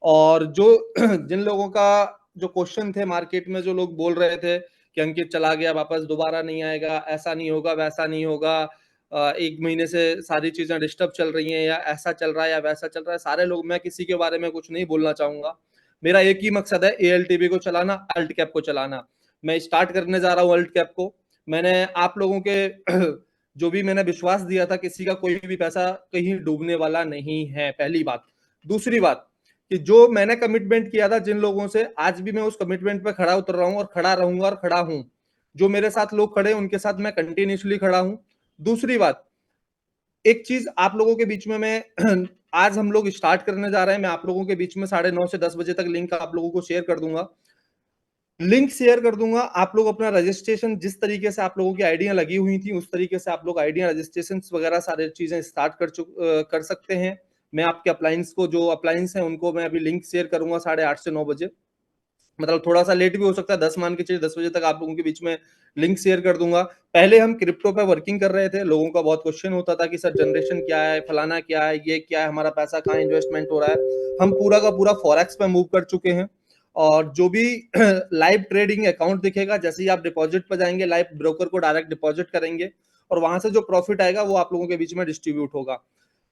और जो जिन लोगों का जो क्वेश्चन थे मार्केट में, जो लोग बोल रहे थे कि अंकित चला गया वापस दोबारा नहीं आएगा, ऐसा नहीं होगा वैसा नहीं होगा, 1 महीने से सारी चीजें डिस्टर्ब चल रही हैं, या ऐसा चल रहा है या वैसा चल रहा है, सारे लोग, मैं किसी के बारे में कुछ नहीं बोलना चाहूंगा। मेरा एक ही मकसद है, एएलटीबी को चलाना, अल्ट कैप को चलाना। मैं स्टार्ट करने जा रहा हूँ अल्ट कैप को। मैंने आप लोगों के जो भी मैंने विश्वास दिया था, किसी का कोई भी पैसा कहीं डूबने वाला नहीं है, पहली बात। दूसरी बात कि जो मैंने कमिटमेंट किया था जिन लोगों से, आज भी मैं उस कमिटमेंट पे खड़ा उतर रहा हूं और खड़ा रहूंगा और खड़ा हूं। जो मेरे साथ लोग खड़े उनके साथ मैं कंटिन्यूसली खड़ा हूं। दूसरी बात, एक चीज आप लोगों के बीच में मैं आज हम लोग स्टार्ट करने जा रहे हैं, मैं आप लोगों के बीच में 9:30 से 10 बजे तक लिंक आप लोगों को शेयर कर दूंगा। लिंक शेयर कर दूंगा, आप लोग अपना रजिस्ट्रेशन, जिस तरीके से आप लोगों की आईडियां लगी हुई थी उस तरीके से आप लोग आईडिया रजिस्ट्रेशन वगैरह सारी चीजें स्टार्ट कर सकते हैं। मैं आपके अप्लायंस को, जो अप्लायंस है उनको मैं अभी लिंक शेयर करूंगा 8:30 से 9 बजे। मतलब थोड़ा सा लेट भी हो सकता है, 10 मान के चलिए 10 बजे तक आप लोगों के बीच में लिंक शेयर कर दूंगा। पहले हम क्रिप्टो पे वर्किंग कर रहे थे, लोगों का बहुत क्वेश्चन होता था कि सर जनरेशन क्या है, फलाना क्या है, ये क्या है, हमारा पैसा कहाँ इन्वेस्टमेंट हो रहा है। हम पूरा का पूरा फॉरेक्स पे मूव कर चुके हैं। और जो भी लाइव ट्रेडिंग अकाउंट दिखेगा, जैसे ही आप डिपॉजिट पर जाएंगे, लाइव ब्रोकर को डायरेक्ट डिपॉजिट करेंगे और वहां से जो प्रॉफिट आएगा वो आप लोगों के बीच में डिस्ट्रीब्यूट होगा।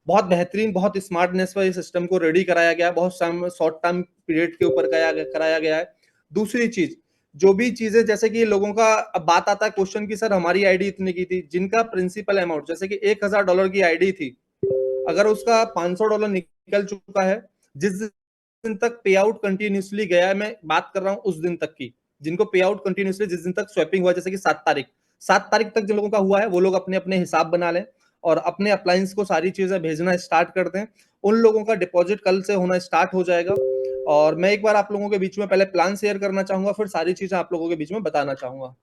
बहुत बेहतरीन, बहुत स्मार्टनेस पर इस सिस्टम को रेडी कराया गया है, बहुत शॉर्ट टर्म पीरियड के ऊपर कराया गया है। दूसरी चीज, जो भी चीजें, जैसे कि लोगों का अब बात आता है क्वेश्चन की सर हमारी आईडी इतने की थी, जिनका प्रिंसिपल अमाउंट जैसे कि $1,000 की आईडी थी, अगर उसका $500 निकल चुका है, जिस दिन तक पे आउट कंटिन्यूसली गया है, मैं बात कर रहा हूं उस दिन तक की, जिनको पे आउट कंटिन्यूसली जिस दिन तक स्वैपिंग हुआ, जैसे कि 7 तारीख, 7 तारीख तक जिन लोगों का हुआ है वो लोग अपने अपने हिसाब बना लें और अपने अप्लायंस को सारी चीजें भेजना स्टार्ट कर दें। उन लोगों का डिपॉजिट कल से होना स्टार्ट हो जाएगा। और मैं एक बार आप लोगों के बीच में पहले प्लान शेयर करना चाहूंगा, फिर सारी चीजें आप लोगों के बीच में बताना चाहूंगा।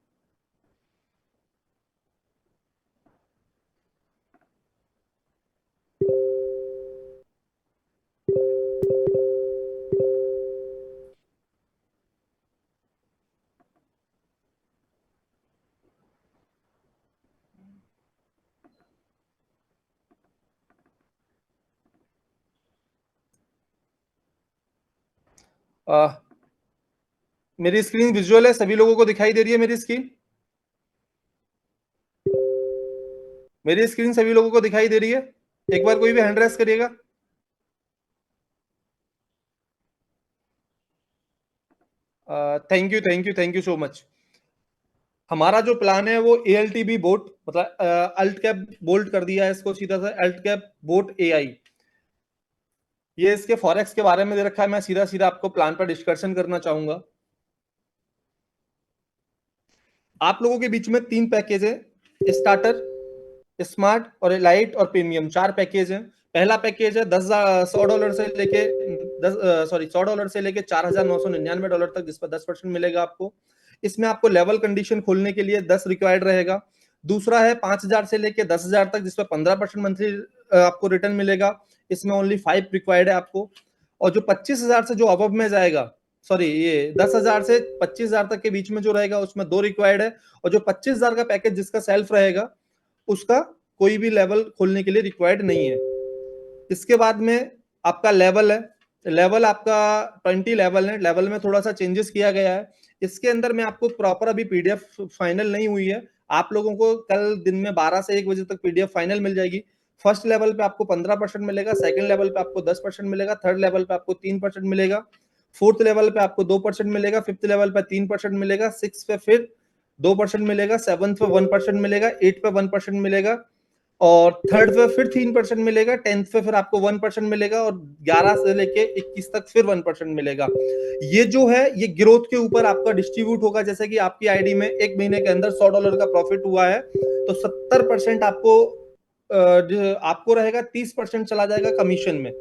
आ, मेरी स्क्रीन विजुअल है, सभी लोगों को दिखाई दे रही है मेरी स्क्रीन? मेरी स्क्रीन सभी लोगों को दिखाई दे रही है? एक बार कोई भी हैंड रेस करिएगा। Thank you so much. हमारा जो प्लान है वो एएलटीबी बोट, मतलब अल्ट कैप बोल्ट कर दिया है इसको सीधा सा, अल्ट कैप बोट एआई। ये इसके फॉरेक्स के बारे में दे रखा है, मैं सीधा सीधा आपको प्लान पर डिस्कशन करना चाहूंगा। आप लोगों के बीच में 3 पैकेज है, स्टार्टर, स्मार्ट और एलाइट और प्रीमियम, 4 पैकेज है। पहला पैकेज है $100 से लेके 100 डॉलर से लेके $4,999 तक, जिस पर 10% मिलेगा आपको। इसमें आपको लेवल कंडीशन खोलने के लिए 10 रिक्वायर्ड रहेगा। दूसरा है 5,000 से लेके 10,000 तक, जिसपे 15% मंथली आपको रिटर्न मिलेगा। इसमें ओनली 5 रिक्वायर्ड है आपको। और जो 25,000 से जो अबव में जाएगा, सॉरी ये 10,000 से 25,000 तक के बीच में जो रहेगा उसमें 2 रिक्वायर्ड है। और जो 25,000 का पैकेज जिसका सेल्फ रहेगा उसका कोई भी लेवल खोलने के लिए रिक्वायर्ड नहीं है। इसके बाद में आपका लेवल है, लेवल आपका 20 लेवल है। लेवल में थोड़ा सा चेंजेस किया गया है। इसके अंदर में आपको प्रॉपर अभी पीडीएफ फाइनल नहीं हुई है, आप लोगों को कल दिन में 12 से 1 बजे तक पीडीएफ फाइनल मिल जाएगी। फर्स्ट लेवल पे आपको 15% मिलेगा, सेकंड लेवल पे आपको 10% मिलेगा, थर्ड लेवल पे आपको 3% मिलेगा, फोर्थ लेवल पे आपको 2% मिलेगा, फिफ्थ लेवल पे 3% मिलेगा, सिक्स पे फिर 2% मिलेगा, सेवंथ पे 1% मिलेगा, एट पे 1% मिलेगा, और थर्ड पे फिर 3% मिलेगा, 10th पे फिर आपको 1% मिलेगा, और 11 से लेके 21 तक फिर 1% मिलेगा। ये जो है ये ग्रोथ के ऊपर आपका डिस्ट्रीब्यूट होगा। जैसे कि आपकी आईडी में 1 महीने के अंदर $100 का प्रॉफिट हुआ है तो 70% आपको रहेगा, 30% चला जाएगा कमीशन में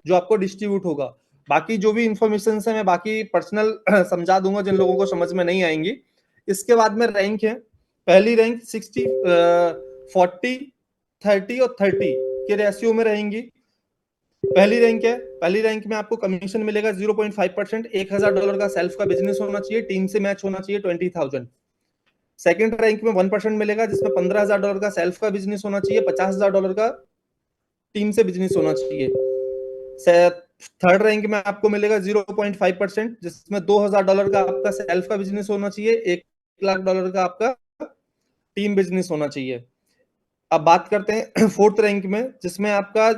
जो आपको डिस्ट्रीब्यूट होगा। बाकी जो भी इंफॉर्मेशन है मैं बाकी पर्सनल समझा दूंगा जिन लोगों को समझ में नहीं आएंगी। इसके बाद में रैंक है, पहली रैंक 60 40 30 और 30 के रेशियो में रहेंगी। पहली रैंक है, पहली रैंक में आपको कमीशन मिलेगा 0.5%। $1,000 का सेल्फ का बिजनेस होना चाहिए, टीम से मैच होना चाहिए 20,000। सेकंड रैंक में 1% मिलेगा जिसमें $15,000 का सेल्फ का बिजनेस होना चाहिए, $50,000 का टीम से बिजनेस होना चाहिए। थर्ड रैंक में आपको मिलेगा 0.5%, जिसमें $2000 का आपका सेल्फ का बिजनेस होना चाहिए, $1,00,000 का आपका टीम बिजनेस होना चाहिए। अब बात करते हैं फोर्थ रैंक में, जिसमें आपका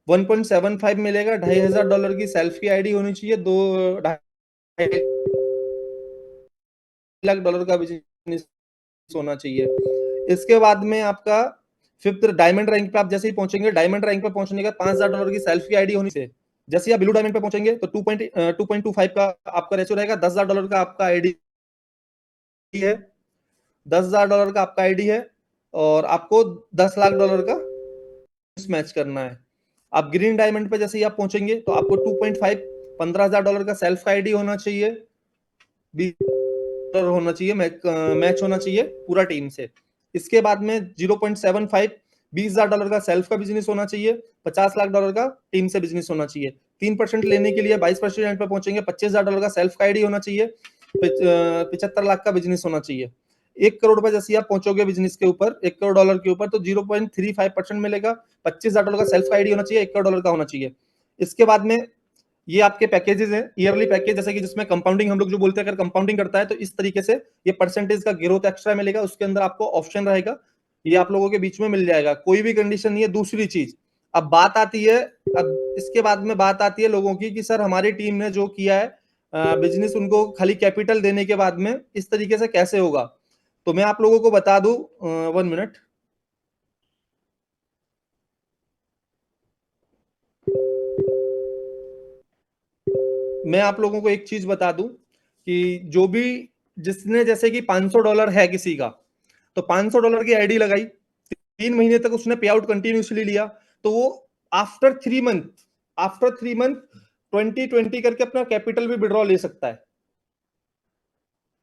1.75 मिलेगा, $2500 की सेल्फ की आईडी होनी चाहिए, $2.5 लाख का बिजनेस होना चाहिए। इसके बाद में आपका फिफ्थ डायमंड रैंक पे आप जैसे ही पहुंचेंगे, डायमंड रैंक पे पहुंचने के बाद $5000 की सेल्फ की आईडी होनी चाहिए। जैसे ही आप ब्लू डायमंड पे पहुंचेंगे तो 2.25 का आपका रेशियो रहेगा। $10,000 का आपका आईडी है, $10,000 का आपका आईडी है, और आपको $10 लाख का मैच करना है। आप ग्रीन डायमंड पे जैसे ही आप पहुंचेंगे तो आपको 2.5 $15,000 का सेल्फ का आईडी होना चाहिए, होना चाहिए, मैच होना चाहिए पूरा टीम से। इसके बाद में 0.75 $20,000 का सेल्फ का बिजनेस होना चाहिए, $50 लाख का टीम से बिजनेस होना चाहिए। 3% लेने के लिए 22% पे पहुंचेंगे, $25,000 का सेल्फ का आईडी होना चाहिए, 75 लाख का बिजनेस होना चाहिए। 1 करोड़ पे जैसे आप पहुंचोगे बिजनेस के ऊपर, $1 करोड़ के ऊपर, तो 0.35% मिलेगा, $25,000 का सेल्फ का आईडी होना चाहिए, $1 करोड़ का होना चाहिए। इसके बाद में ये आपके पैकेजेस हैं, ईयरली पैकेज, जैसे कि जिसमें कंपाउंडिंग हम लोग जो बोलते हैं, अगर कंपाउंडिंग करता है तो इस तरीके से ये परसेंटेज का ग्रोथ एक्स्ट्रा मिलेगा, उसके अंदर आपको ऑप्शन रहेगा, ये आप लोगों के बीच में मिल जाएगा, कोई भी कंडीशन नहीं है। दूसरी चीज, अब बात आती है, अब इसके बाद में बात आती है लोगों की कि सर हमारी टीम ने जो किया है बिजनेस, उनको खाली कैपिटल देने के बाद में इस तरीके से कैसे होगा। तो मैं आप लोगों को बता दूं, 1 मिनट, मैं आप लोगों को एक चीज बता दूं कि जो भी, जिसने जैसे कि $500 है किसी का, तो $500 की आईडी लगाई, 3 महीने तक उसने पे आउट कंटिन्यूसली लिया, तो वो आफ्टर 3 मंथ 2020 करके अपना कैपिटल भी विड्रॉ ले सकता है।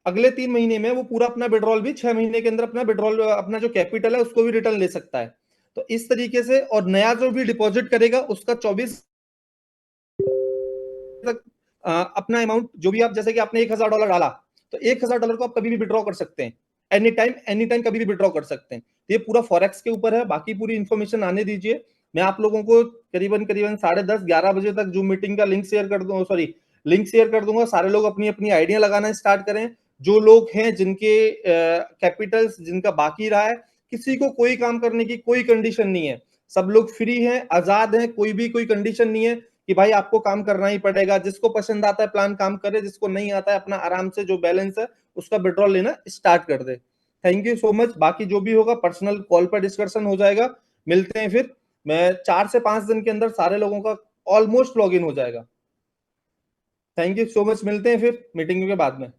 अगले 3 महीने में वो पूरा अपना विड्रॉल भी 6 महीने के अंदर अपना विड्रॉल, अपना जो कैपिटल है उसको भी रिटर्न ले सकता है। तो इस तरीके से, और नया जो भी डिपॉजिट करेगा उसका 24 तक अपना अमाउंट, जो भी आप, जैसे कि आपने $1,000 डाला, तो $1,000 को आप कभी भी विड्रॉ कर सकते हैं, एनी टाइम कभी भी विड्रॉ कर सकते हैं। तो ये पूरा फॉरेक्स के ऊपर है, बाकी पूरी इंफॉर्मेशन आने दीजिए। मैं आप लोगों को करीबन करीबन 10:30-11 बजे तक जूम मीटिंग का लिंक शेयर कर दूंगा, सॉरी, लिंक शेयर कर दूंगा। सारे लोग अपनी अपनी आइडिया लगाना स्टार्ट करें। जो लोग हैं जिनके कैपिटल्स जिनका बाकी रहा है, किसी को कोई काम करने की कोई कंडीशन नहीं है, सब लोग फ्री हैं, आजाद हैं, कोई भी कोई कंडीशन नहीं है कि भाई आपको काम करना ही पड़ेगा। जिसको पसंद आता है प्लान काम करे, जिसको नहीं आता है अपना आराम से जो बैलेंस है उसका विड्रॉल लेना स्टार्ट कर दे। Thank you so much. बाकी जो भी होगा पर्सनल कॉल पर डिस्कशन हो जाएगा। मिलते हैं फिर। मैं 4 से 5 दिन के अंदर सारे लोगों का ऑलमोस्ट लॉग इन हो जाएगा। Thank you so much. मिलते हैं फिर मीटिंग के बाद में।